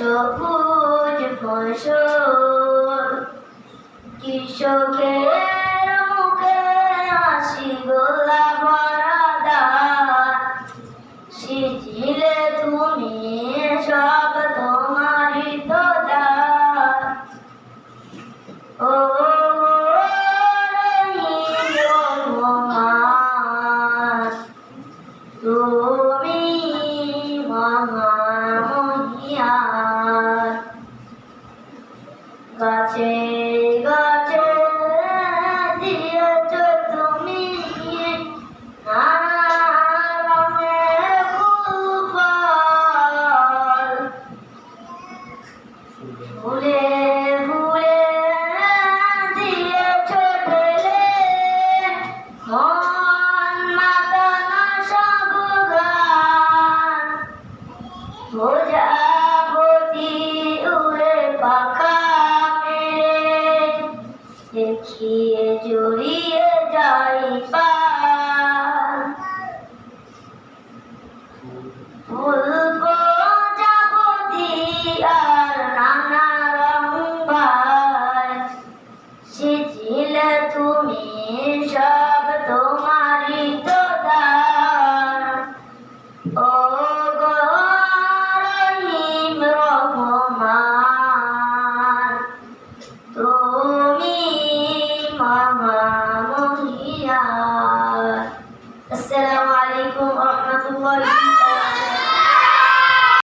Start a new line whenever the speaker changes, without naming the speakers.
সবুজ ফসল, কৃষকের মুখে হাসি গোলাপ ভরা দান, সিঁচিলে তুমি সব তোমারই তো দান। ও তুমি মহামহিয়ান, গাছে গাছে দিয়েছ তুমি নানা রঙের ফুল ফল, ফুলে ফুলে দিয়েছ ঢেলে মন মাতানো সব গান। প্রজাপতি উড়ে পাখা মেলে দেখি